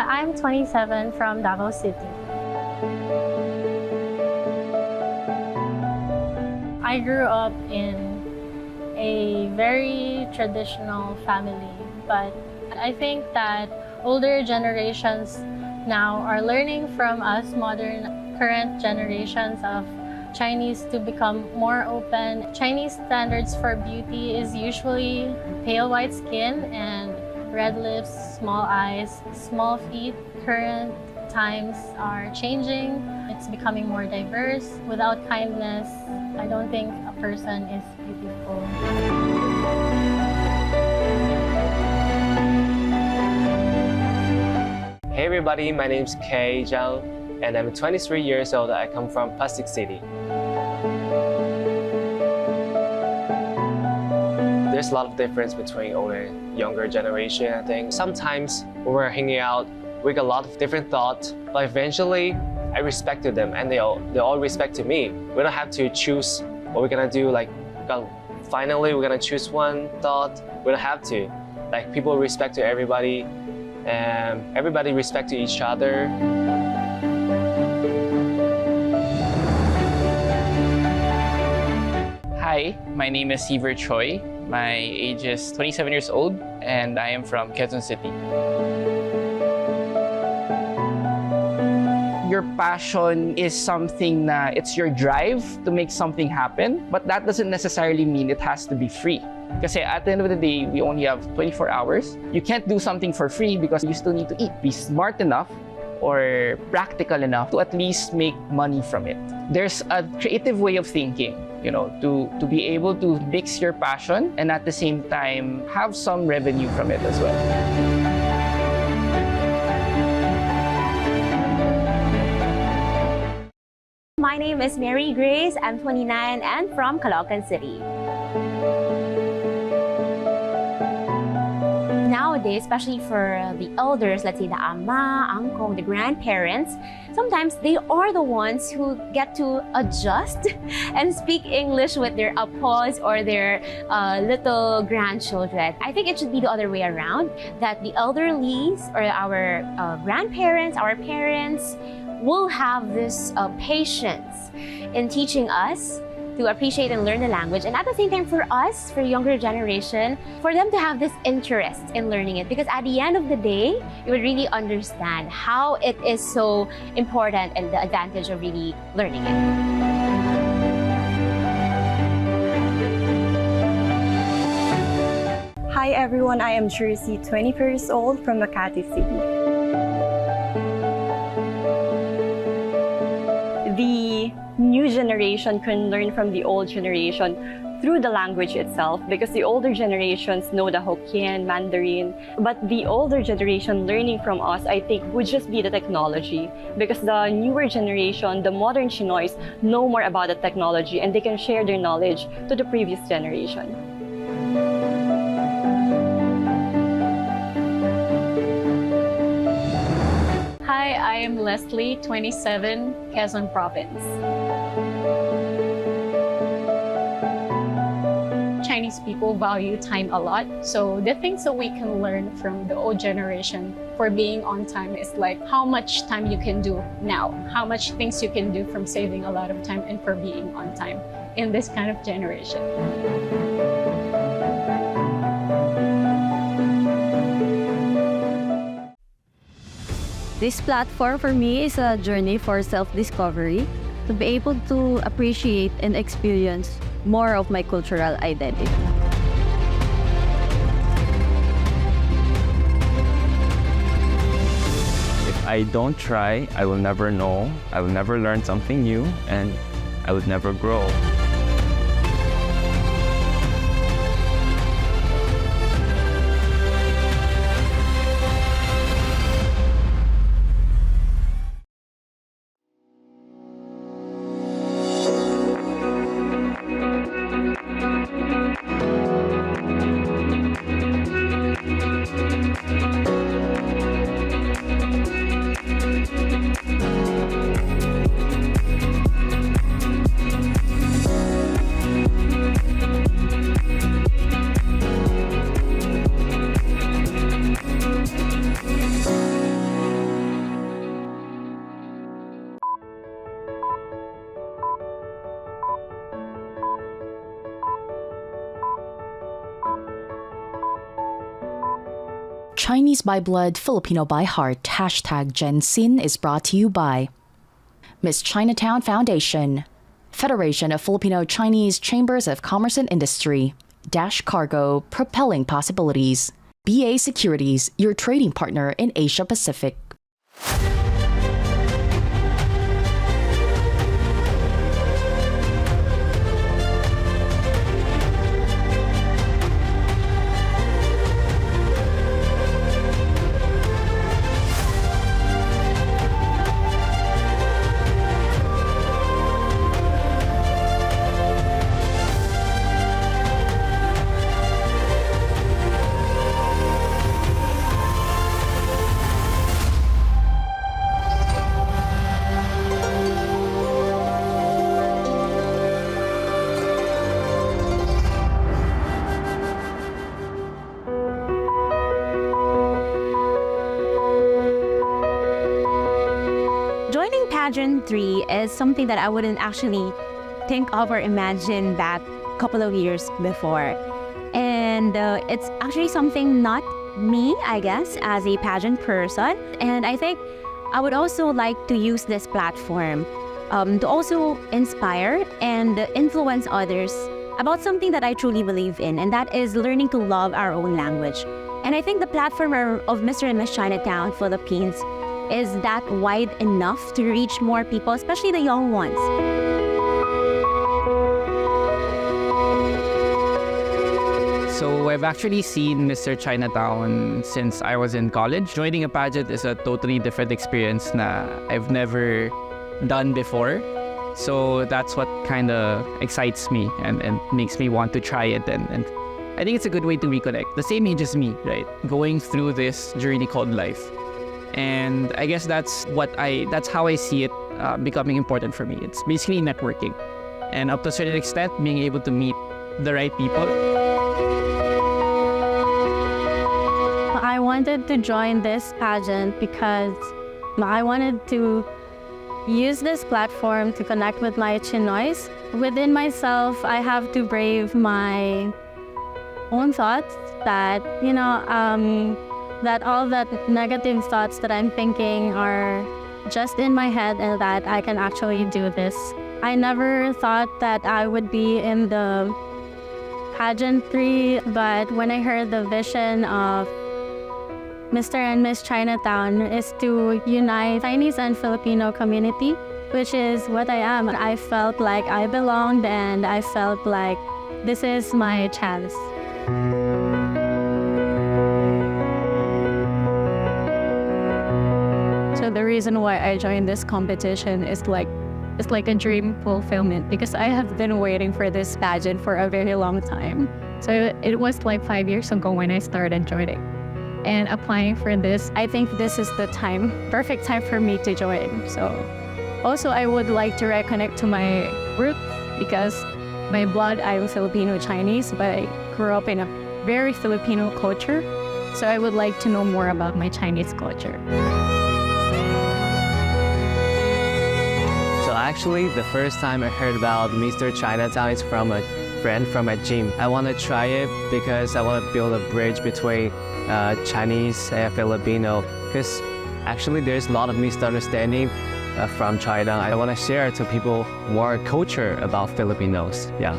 I'm 27 from Davao City. I grew up in a very traditional family, but I think that older generations now are learning from us current generations of Chinese to become more open. Chinese standards for beauty is usually pale white skin and red lips, small eyes, small feet. Current times are changing. It's becoming more diverse. Without kindness, I don't think a person is beautiful. Hey everybody, my name is Kay Zhang and I'm 23 years old. I come from Plastic City. There's a lot of difference between older and younger generation, I think. Sometimes when we're hanging out, we get a lot of different thoughts, but eventually I respected them and they all respected me. We don't have to choose what we're gonna do, like finally we're gonna choose one thought. We don't have to. Like people respect to everybody and everybody respect to each other. Hi, my name is Seaver Choi. My age is 27 years old and I am from Quezon City. Your passion is something it's your drive to make something happen, but that doesn't necessarily mean it has to be free. Because at the end of the day, we only have 24 hours. You can't do something for free because you still need to eat. Be smart enough or practical enough to at least make money from it. There's a creative way of thinking, to be able to mix your passion and at the same time have some revenue from it as well. My name is Mary Grace. I'm 29 and from Caloocan City. Nowadays, especially for the elders, let's say the ama, uncle, the grandparents, sometimes they are the ones who get to adjust and speak English with their apos or their little grandchildren. I think it should be the other way around, that the elderlies or our grandparents, our parents, will have this patience in teaching us to appreciate and learn the language, and at the same time for us, for younger generation, for them to have this interest in learning it, because at the end of the day, you would really understand how it is so important and the advantage of really learning it. Hi everyone, I am Jercy, 24 years old from Makati City. The new generation can learn from the old generation through the language itself, because the older generations know the Hokkien, Mandarin, but the older generation learning from us, I think, would just be the technology, because the newer generation, the modern Chinoys, know more about the technology and they can share their knowledge to the previous generation. Hi, I am Leslie, 27, Quezon Province. Chinese people value time a lot, so the things that we can learn from the old generation for being on time is like how much time you can do now, how much things you can do from saving a lot of time and for being on time in this kind of generation. This platform for me is a journey for self-discovery, to be able to appreciate and experience more of my cultural identity. If I don't try, I will never know, I will never learn something new, and I would never grow. Chinese by blood, Filipino by heart, #GenSin is brought to you by Miss Chinatown Foundation, Federation of Filipino Chinese Chambers of Commerce and Industry, Dash Cargo, Propelling Possibilities, BA Securities, your trading partner in Asia Pacific. Joining pageant 3 is something that I wouldn't actually think of or imagine back a couple of years before. And it's actually something not me, I guess, as a pageant person. And I think I would also like to use this platform to also inspire and influence others about something that I truly believe in, and that is learning to love our own language. And I think the platform of Mr. and Miss Chinatown Philippines is that wide enough to reach more people, especially the young ones. So I've actually seen Mr. Chinatown since I was in college. Joining a pageant is a totally different experience na I've never done before. So that's what kind of excites me and makes me want to try it. And I think it's a good way to reconnect. The same age as me, right? Going through this journey called life. And I guess that's how I see it becoming important for me. It's basically networking. And up to a certain extent, being able to meet the right people. I wanted to join this pageant because I wanted to use this platform to connect with my Chinoys. Within myself, I have to brave my own thoughts that, that all that negative thoughts that I'm thinking are just in my head and that I can actually do this. I never thought that I would be in the pageantry, but when I heard the vision of Mr. and Miss Chinatown is to unite Chinese and Filipino community, which is what I am. I felt like I belonged and I felt like this is my chance. So the reason why I joined this competition is like a dream fulfillment because I have been waiting for this pageant for a very long time. So it was like 5 years ago when I started joining and applying for this. I think this is the perfect time for me to join. So also I would like to reconnect to my roots because by blood I'm Filipino Chinese, but I grew up in a very Filipino culture. So I would like to know more about my Chinese culture. Actually, the first time I heard about Mr. Chinatown is from a friend from a gym. I want to try it because I want to build a bridge between Chinese and Filipino because actually there's a lot of misunderstanding from China. I want to share to people more culture about Filipinos. Yeah.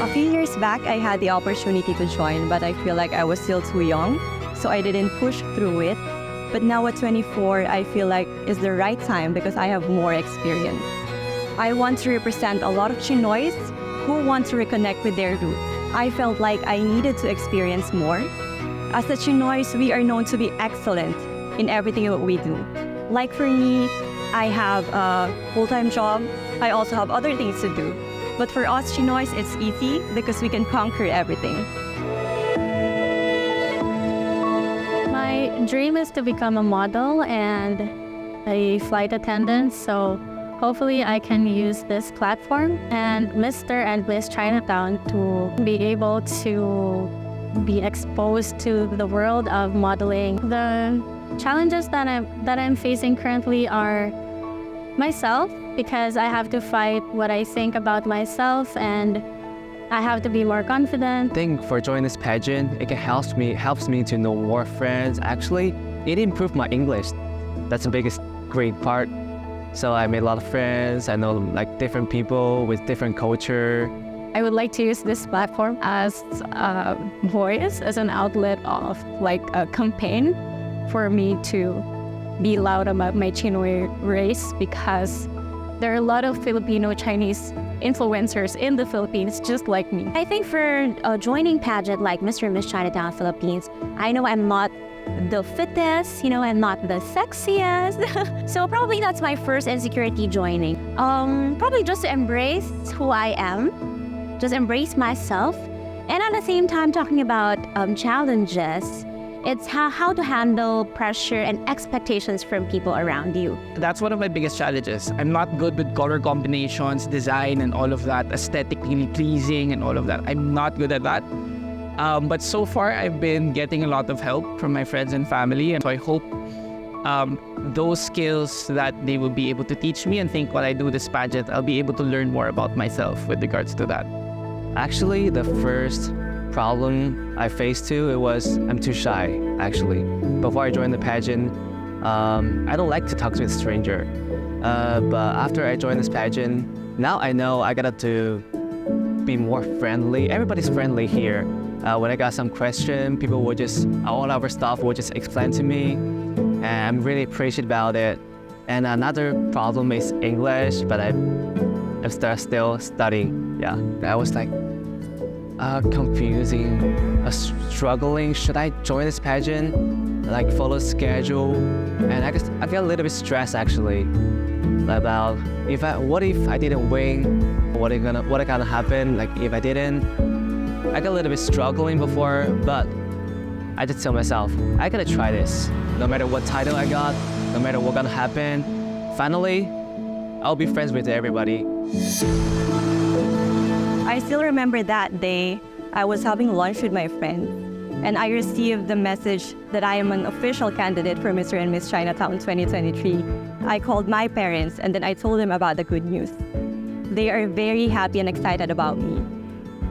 A few years back, I had the opportunity to join, but I feel like I was still too young, so I didn't push through it. But now at 24, I feel like it's the right time because I have more experience. I want to represent a lot of Chinoys who want to reconnect with their roots. I felt like I needed to experience more. As the Chinoys, we are known to be excellent in everything that we do. Like for me, I have a full-time job. I also have other things to do. But for us Chinoys, it's easy because we can conquer everything. My dream is to become a model and a flight attendant, so hopefully I can use this platform and Mr. and Miss Chinatown to be able to be exposed to the world of modeling. The challenges that I'm facing currently are myself, because I have to fight what I think about myself and I have to be more confident. I think for joining this pageant, it can helps me to know more friends. Actually, it improved my English. That's the biggest great part. So I made a lot of friends. I know like different people with different culture. I would like to use this platform as a voice, as an outlet of like a campaign for me to be loud about my Chinoy race, because there are a lot of Filipino Chinese influencers in the Philippines just like me. I think for joining pageant like Mr. and Miss Chinatown Philippines, I know I'm not the fittest, I'm not the sexiest. So probably that's my first insecurity joining. Probably just to embrace who I am, just embrace myself. And at the same time, talking about challenges, it's how to handle pressure and expectations from people around you. That's one of my biggest challenges. I'm not good with color combinations, design, and all of that, aesthetically pleasing and all of that. I'm not good at that. But so far, I've been getting a lot of help from my friends and family. And so I hope those skills that they will be able to teach me, and think while I do this pageant, I'll be able to learn more about myself with regards to that. Actually, the first problem I faced it was I'm too shy, actually. Before I joined the pageant, I don't like to talk to a stranger. But after I joined this pageant, now I know I gotta to be more friendly. Everybody's friendly here. When I got some question, people would just, all our staff would just explain to me, and I'm really appreciative about it. And another problem is English, but I'm still studying. Yeah, I was like confusing, struggling. Should I join this pageant? Like follow schedule? And I feel a little bit stressed actually about what if I didn't win? What gonna happen? Like if I didn't, I got a little bit struggling before, but I just tell myself, I gotta try this. No matter what title I got, no matter what gonna happen, finally, I'll be friends with everybody. I still remember that day. I was having lunch with my friend, and I received the message that I am an official candidate for Mr. and Miss Chinatown 2023. I called my parents, and then I told them about the good news. They are very happy and excited about me.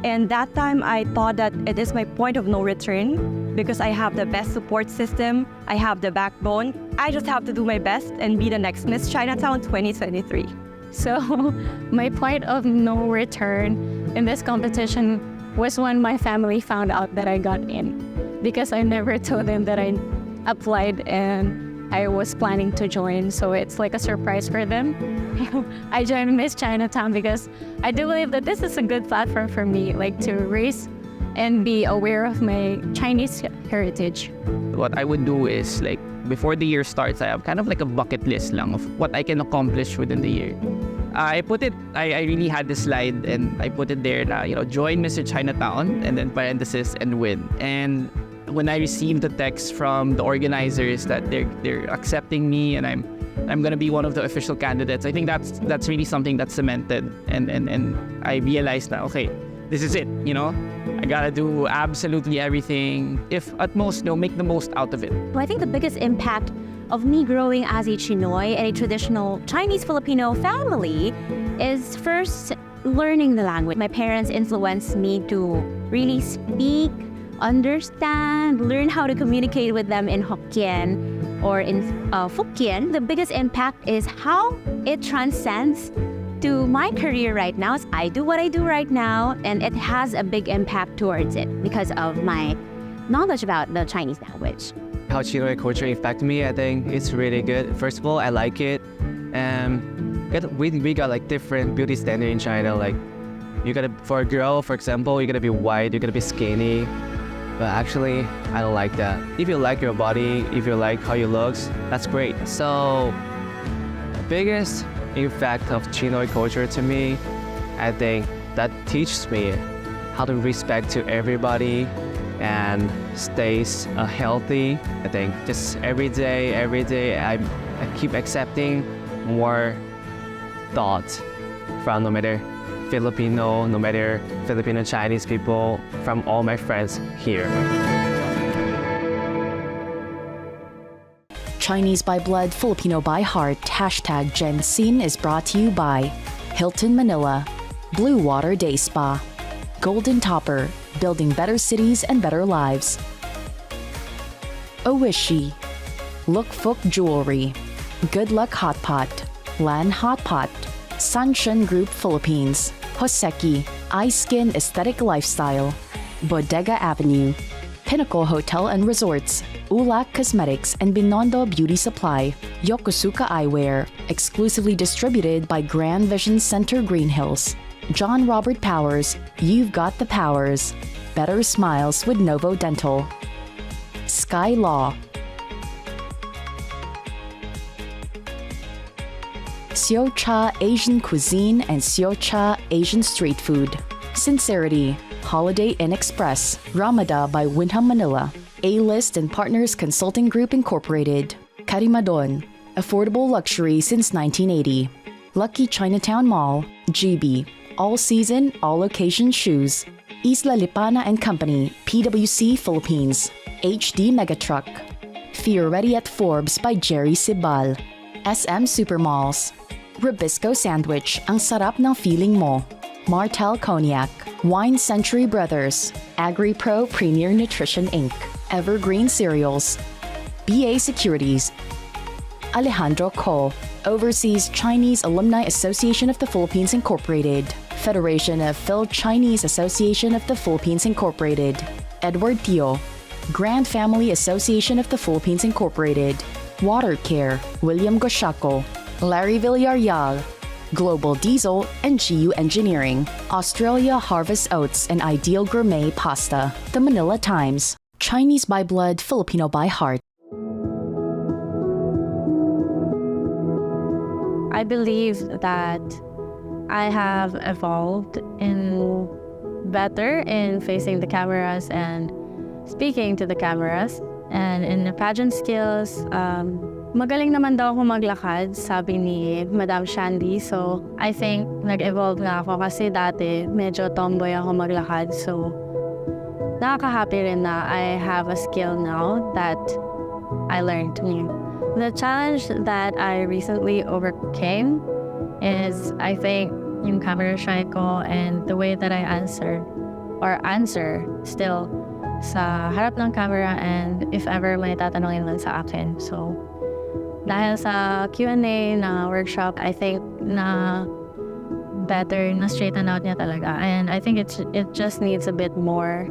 And that time, I thought that it is my point of no return, because I have the best support system, I have the backbone. I just have to do my best and be the next Miss Chinatown 2023. So my point of no return in this competition was when my family found out that I got in, because I never told them that I applied and I was planning to join. So it's like a surprise for them. I joined Miss Chinatown because I do believe that this is a good platform for me, like to raise and be aware of my Chinese heritage. What I would do is, like, before the year starts, I have kind of like a bucket list lang of what I can accomplish within the year. I really had this slide and I put it there na, join Mr. Chinatown and then parenthesis and win. And when I received the text from the organizers that they're accepting me and I'm gonna be one of the official candidates, I think that's really something that's cemented, and I realized that, okay, this is it, I gotta do absolutely everything. If at most, make the most out of it. Well, I think the biggest impact of me growing as a Chinoy and a traditional Chinese-Filipino family is first learning the language. My parents influenced me to really speak, understand, learn how to communicate with them in Hokkien or in Fukien. The biggest impact is how it transcends to my career right now. I do what I do right now, and it has a big impact towards it because of my knowledge about the Chinese language. How Chinoy culture impacted me, I think it's really good. First of all, I like it. We got like different beauty standard in China. Like for a girl, for example, you gotta be white, you gotta be skinny. But actually, I don't like that. If you like your body, if you like how you look, that's great. So, biggest impact of Chinoy culture to me, I think that teaches me how to respect to everybody and stays healthy. I think just every day, I keep accepting more thoughts from no matter Filipino Chinese people, from all my friends here. Chinese by blood, Filipino by heart, #GenSin is brought to you by Hilton Manila, Blue Water Day Spa, Golden Topper, building better cities and better lives. Oishi, Look Fook Jewelry, Good Luck Hot Pot, Lan Hot Pot, Sanshin Group Philippines, Hoseki, iSkin Aesthetic Lifestyle, Bodega Avenue, Pinnacle Hotel and Resorts, Ulak Cosmetics and Binondo Beauty Supply, Yokosuka Eyewear, exclusively distributed by Grand Vision Center Green Hills, John Robert Powers, You've Got the Powers, Better Smiles with Novo Dental, Sky Law, Siocha Asian Cuisine and Siocha Asian Street Food, Sincerity, Holiday Inn Express, Ramada by Windham Manila, A-List and Partners Consulting Group Incorporated, Karimadon, affordable luxury since 1980, Lucky Chinatown Mall, GB, all season, all location shoes, Isla Lipana and Company, PwC Philippines, HD Megatruck, Fioretti at Forbes by Jerry Sibal, SM Supermalls, Rubisco Sandwich, ang sarap ng feeling mo, Martel Cognac, Wine Century Brothers, AgriPro Premier Nutrition Inc., Evergreen Cereals, BA Securities, Alejandro Co., Overseas Chinese Alumni Association of the Philippines Incorporated, Federation of Phil-Chinese Association of the Philippines Incorporated, Edward Teo, Grand Family Association of the Philippines Incorporated, Water Care, William Goshaco, Larry Villarreal, Global Diesel, and GU Engineering, Australia Harvest Oats and Ideal Gourmet Pasta, The Manila Times, Chinese by blood, Filipino by heart. I believe that I have evolved in better in facing the cameras and speaking to the cameras. And in the pageant skills, magaling naman daw ako maglakad, sabi ni Madam Shandy. So, I think nag-evolve nga ako kasi dati medyo tomboy ako maglakad. So, nakaka-happy rin na I have a skill now that I learned new. The challenge that I recently overcame is, I think, yung camera shy ko and the way that I answer still sa harap ng camera and if ever may tatanungin lang sa akin. So, dahil sa Q&A na workshop, I think na better na straighten out niya talaga. And I think it just needs a bit more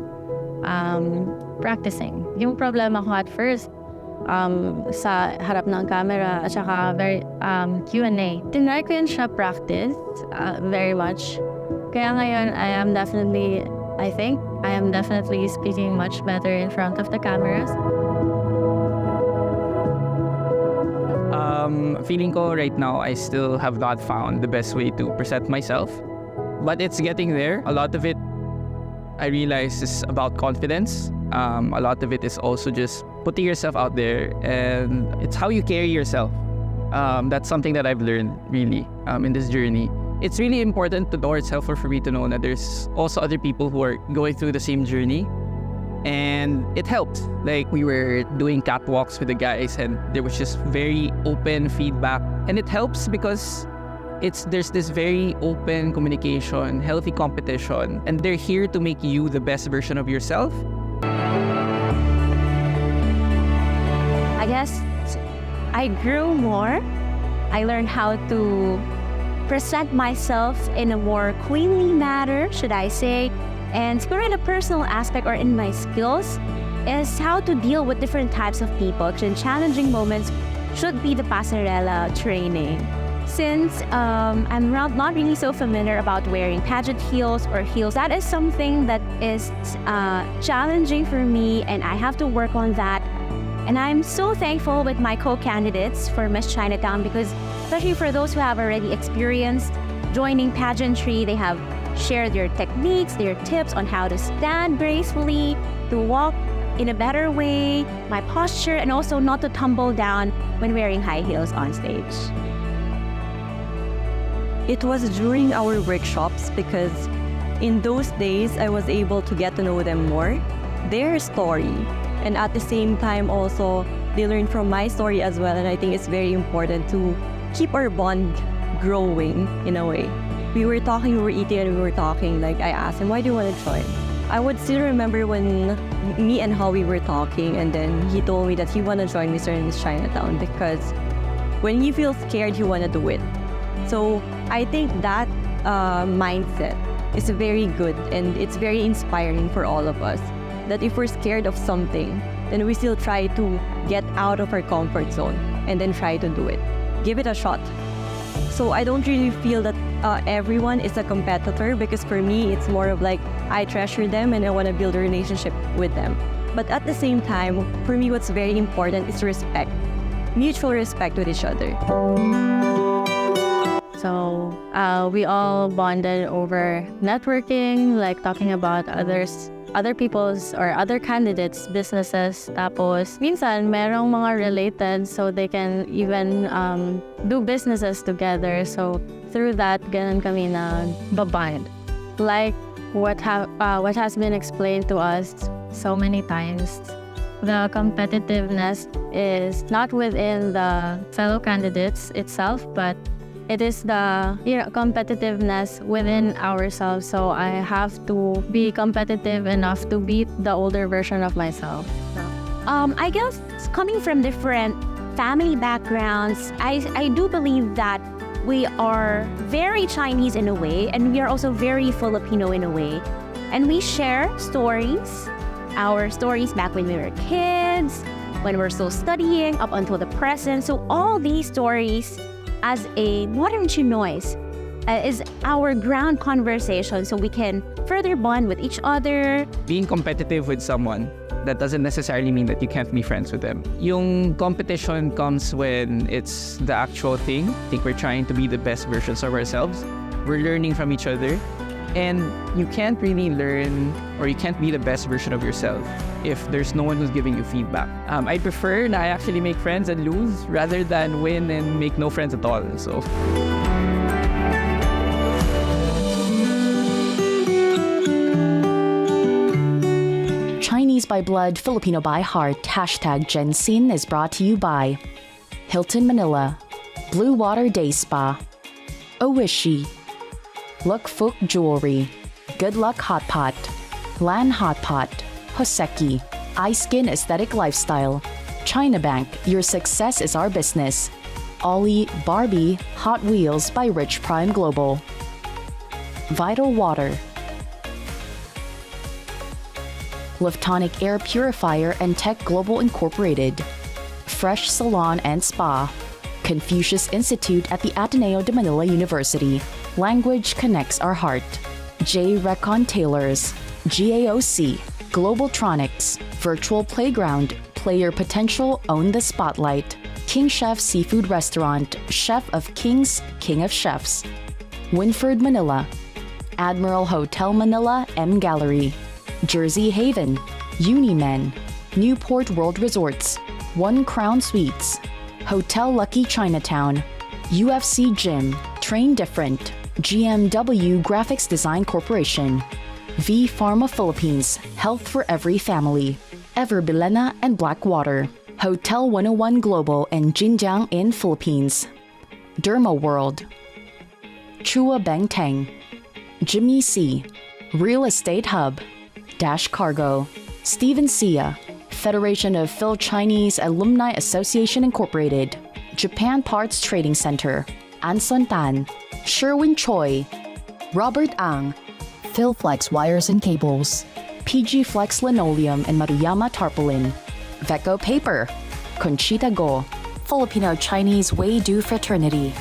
practicing. Yung problema ko at first, sa harap ng camera at saka very Q&A. Tinry ko yun siya practice very much. Kaya ngayon, I think I am definitely speaking much better in front of the cameras. Feeling ko right now, I still have not found the best way to present myself. But it's getting there. A lot of it, I realize, is about confidence. A lot of it is also just putting yourself out there, and it's how you carry yourself. That's something that I've learned, really, in this journey. It's really important to know yourself for me to know that there's also other people who are going through the same journey. And it helped. Like, we were doing catwalks with the guys, and there was just very open feedback. And it helps because there's this very open communication, healthy competition, and they're here to make you the best version of yourself. I guess I grew more. I learned how to present myself in a more queenly manner, should I say. And siguro in a personal aspect or in my skills is how to deal with different types of people. And challenging moments should be the passerella training. Since I'm not really so familiar about wearing pageant heels or heels, that is something that is challenging for me, and I have to work on that. And I'm so thankful with my co-candidates for Miss Chinatown because, especially for those who have already experienced joining pageantry, they have shared their techniques, their tips on how to stand gracefully, to walk in a better way, my posture, and also not to tumble down when wearing high heels on stage. It was during our workshops because in those days I was able to get to know them more, their story, and at the same time also they learned from my story as well. And I think it's very important to keep our bond growing in a way. we were talking, we were eating, and we were talking. Like, I asked him, why do you want to join? I would still remember when me and Howie were talking, and then he told me that he want to join Mr. and Miss Chinatown because when he feels scared, he want to do it. So I think that mindset is very good, and it's very inspiring for all of us. That if we're scared of something, then we still try to get out of our comfort zone and then try to do it. Give it a shot. So I don't really feel that everyone is a competitor, because for me, it's more of like I treasure them and I want to build a relationship with them. But at the same time, for me, what's very important is respect, mutual respect with each other. So we all bonded over networking, like talking about other people's or other candidates' businesses. Tapos, minsan, merong mga related, so they can even do businesses together. So, through that, ganun kami nag-bind. Like what has been explained to us so many times, the competitiveness is not within the fellow candidates itself, but it is the competitiveness within ourselves. So I have to be competitive enough to beat the older version of myself. I guess coming from different family backgrounds, I do believe that we are very Chinese in a way, and we are also very Filipino in a way. And we share stories, our stories back when we were kids, when we're still studying, up until the present. So all these stories, as a modern Chinoy, is our ground conversation, so we can further bond with each other. Being competitive with someone, that doesn't necessarily mean that you can't be friends with them. Yung competition comes when it's the actual thing. I think we're trying to be the best versions of ourselves. We're learning from each other. And you can't really learn, or you can't be the best version of yourself if there's no one who's giving you feedback. I prefer na I actually make friends and lose rather than win and make no friends at all. So. Chinese by blood, Filipino by heart, #GenSin is brought to you by Hilton Manila, Blue Water Day Spa, Oishi, Look Fook Jewelry, Good Luck Hot Pot, Lan Hot Pot, Hoseki, iSkin Aesthetic Lifestyle, China Bank, Your Success is Our Business, Ollie, Barbie, Hot Wheels by Rich Prime Global, Vital Water, Luftonic Air Purifier and Tech Global Incorporated, Fresh Salon and Spa, Confucius Institute at the Ateneo de Manila University. Language connects our heart. J. Recon Tailors, GAOC, Globaltronics, Virtual Playground, Play Your Potential, Own the Spotlight, King Chef Seafood Restaurant, Chef of Kings, King of Chefs, Winford Manila, Admiral Hotel Manila, M Gallery, Jersey Haven, Unimen, Newport World Resorts, One Crown Suites, Hotel Lucky Chinatown, UFC Gym, Train Different, GMW Graphics Design Corporation, V Pharma Philippines, Health for Every Family, Ever Bilena and Blackwater, Hotel 101 Global and Jinjiang in Philippines, Derma World, Chua Bangtang, Jimmy C, Real Estate Hub, Dash Cargo, Stephen Sia, Federation of Phil Chinese Alumni Association Incorporated, Japan Parts Trading Center, Anson Tan, Sherwin Choi, Robert Ang, Philflex Wires and Cables, PG Flex Linoleum and Maruyama Tarpaulin, Veco Paper, Conchita Go, Filipino Chinese Wei Du Fraternity.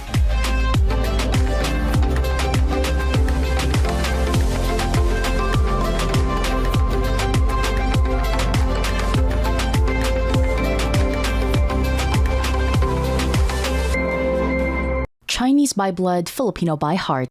Chinese by blood, Filipino by heart.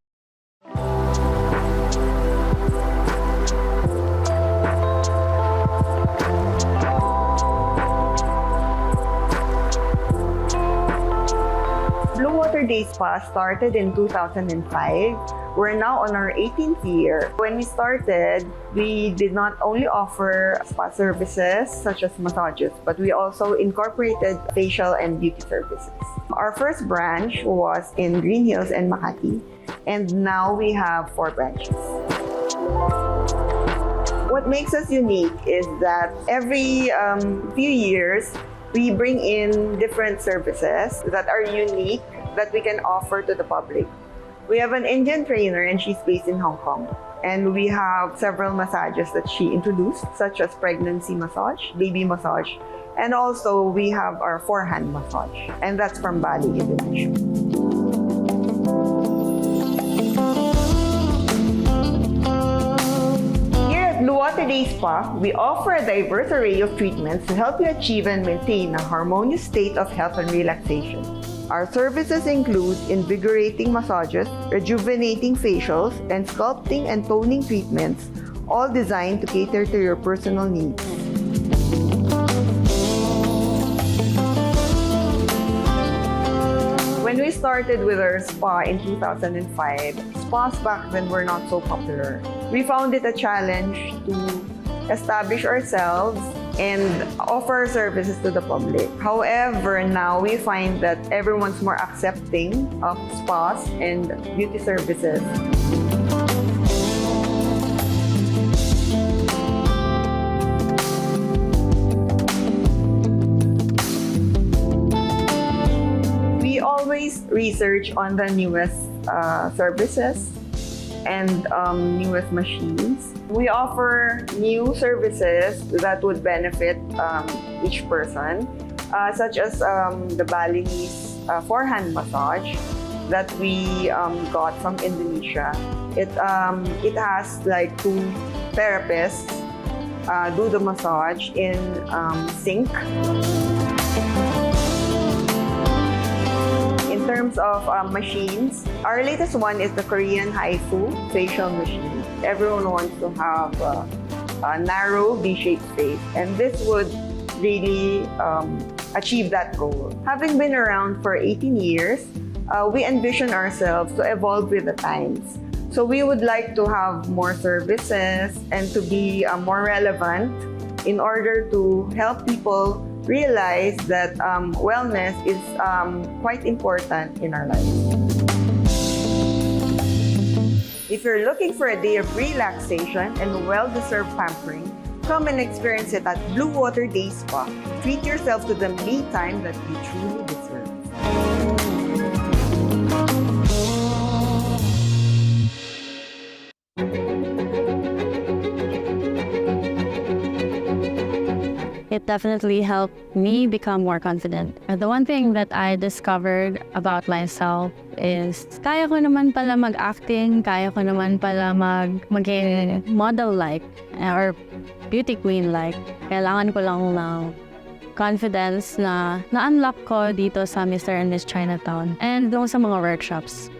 Blue Water Day Spa started in 2005. We're now on our 18th year. When we started, we did not only offer spa services such as massages, but we also incorporated facial and beauty services. Our first branch was in Green Hills and Makati, and now we have 4 branches. What makes us unique is that every few years, we bring in different services that are unique that we can offer to the public. We have an Indian trainer and she's based in Hong Kong. And we have several massages that she introduced, such as pregnancy massage, baby massage, and also we have our forehand massage. And that's from Bali, Indonesia. Blue Water Day Spa, we offer a diverse array of treatments to help you achieve and maintain a harmonious state of health and relaxation. Our services include invigorating massages, rejuvenating facials, and sculpting and toning treatments, all designed to cater to your personal needs. When we started with our spa in 2005, spas back then were not so popular. We found it a challenge to establish ourselves and offer services to the public. However, now we find that everyone's more accepting of spas and beauty services. We always research on the newest services and newest machines. We offer new services that would benefit each person, such as the Balinese forehand massage that we got from Indonesia. It has like 2 therapists do the massage in sync. In terms of machines, our latest one is the Korean Haifu facial machine. Everyone wants to have a narrow V-shaped face, and this would really achieve that goal. Having been around for 18 years, we envision ourselves to evolve with the times. So we would like to have more services and to be more relevant in order to help people realize that wellness is quite important in our lives. If you're looking for a day of relaxation and well-deserved pampering, come and experience it at Blue Water Day Spa. Treat yourself to the me time that you truly deserve. It definitely helped me become more confident. The one thing that I discovered about myself is kaya ko naman pala mag-acting, kaya ko naman pala maging model-like or beauty queen-like. Kailangan ko lang ng confidence na na-unlock ko dito sa Mr. and Miss Chinatown and doon sa mga workshops.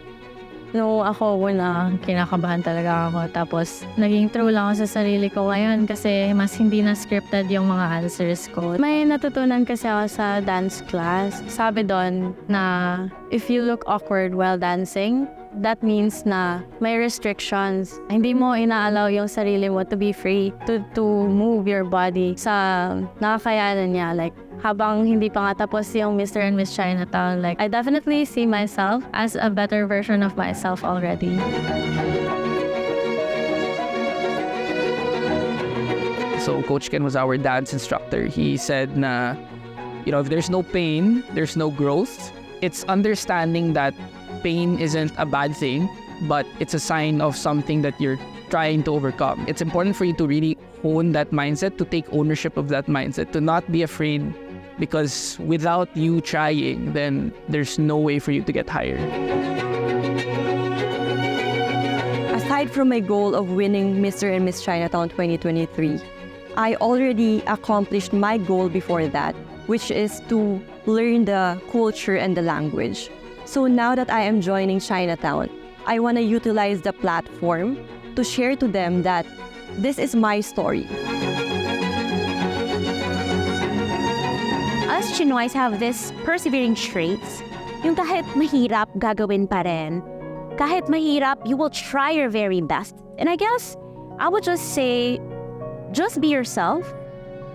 Noong ako una, kinakabahan talaga ako. Tapos, naging true lang ako sa sarili ko ngayon kasi mas hindi na scripted yung mga answers ko. May natutunan kasi ako sa dance class. Sabi doon na if you look awkward while dancing, that means na may restrictions. Hindi mo inaalaw yung sarili mo to be free, to move your body sa nakakayanan niya. Like, habang hindi pa nga tapos yung Mr. and Miss Chinatown, like, I definitely see myself as a better version of myself already. So Coach Ken was our dance instructor. He said na, if there's no pain, there's no growth. It's understanding that pain isn't a bad thing, but it's a sign of something that you're trying to overcome. It's important for you to really hone that mindset, to take ownership of that mindset, to not be afraid, because without you trying, then there's no way for you to get higher. Aside from my goal of winning Mr. and Miss Chinatown 2023, I already accomplished my goal before that, which is to learn the culture and the language. So now that I am joining Chinatown, I want to utilize the platform to share to them that this is my story. Us Chinoys have these persevering traits Yung kahit mahirap, gagawin pa rin. Kahit mahirap, you will try your very best. And I guess I would just say, just be yourself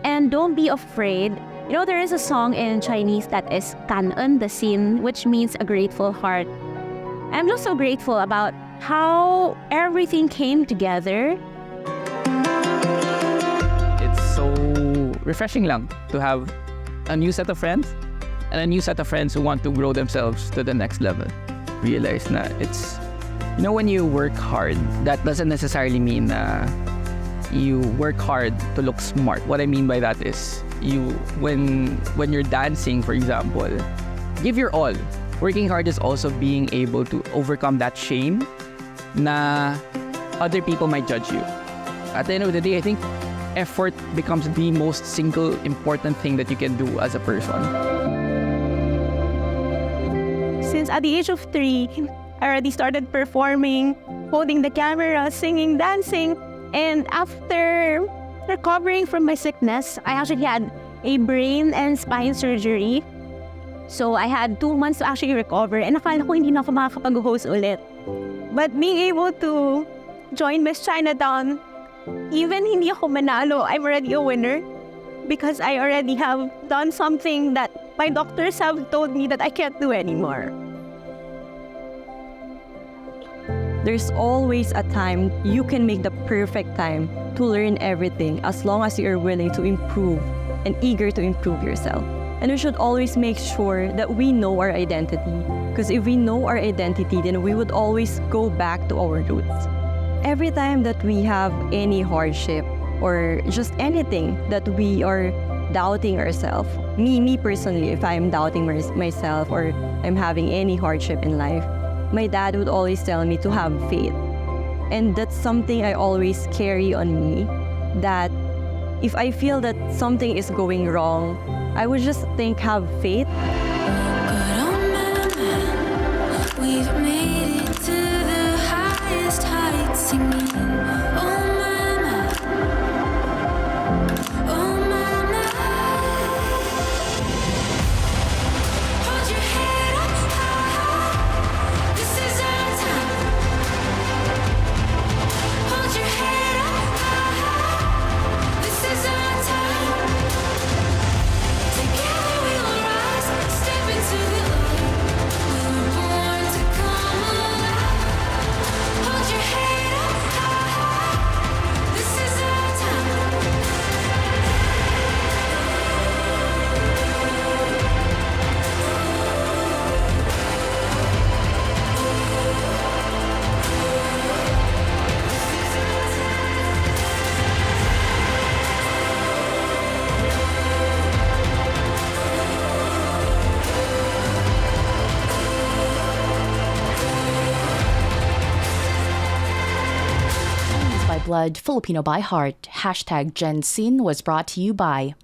and don't be afraid. You know, there is a song in Chinese that is Kan'en, the sin, which means a grateful heart. I'm just so grateful about how everything came together. It's so refreshing lang to have a new set of friends and a new set of friends who want to grow themselves to the next level. Realize na it's, you know, when you work hard, that doesn't necessarily mean you work hard to look smart. What I mean by that is, when you're dancing, for example, give your all. Working hard is also being able to overcome that shame na other people might judge you. At the end of the day, I think effort becomes the most single important thing that you can do as a person. Since at the age of 3, I already started performing, holding the camera, singing, dancing. And after recovering from my sickness, I actually had a brain and spine surgery. So I had 2 months to actually recover. And akala ko hindi na ako makakapag-host ulit. But being able to join Miss Chinatown, even hindi ako manalo, I'm already a winner. Because I already have done something that my doctors have told me that I can't do anymore. There's always a time you can make the perfect time to learn everything as long as you are willing to improve and eager to improve yourself. And we should always make sure that we know our identity. Because if we know our identity, then we would always go back to our roots. Every time that we have any hardship or just anything that we are doubting ourselves, me personally, if I'm doubting myself or I'm having any hardship in life, my dad would always tell me to have faith. And that's something I always carry on me, that if I feel that something is going wrong, I would just think, have faith. But oh man, we've made it to the highest heights singing. Oh man, oh man. Hold your head up high. This is our time. Hold your head up high. This is our time. Together we will rise, step into the light. We were born to come alive. Hold your head up high. This is our time. Chinese by Blood, Filipino by Heart. Hashtag Gen Sin was brought to you by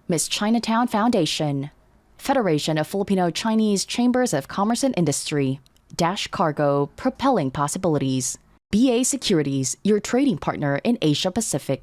Miss Chinatown Foundation, Federation of Filipino Chinese Chambers of Commerce and Industry, Dash Cargo, propelling possibilities, BA Securities, your trading partner in Asia Pacific.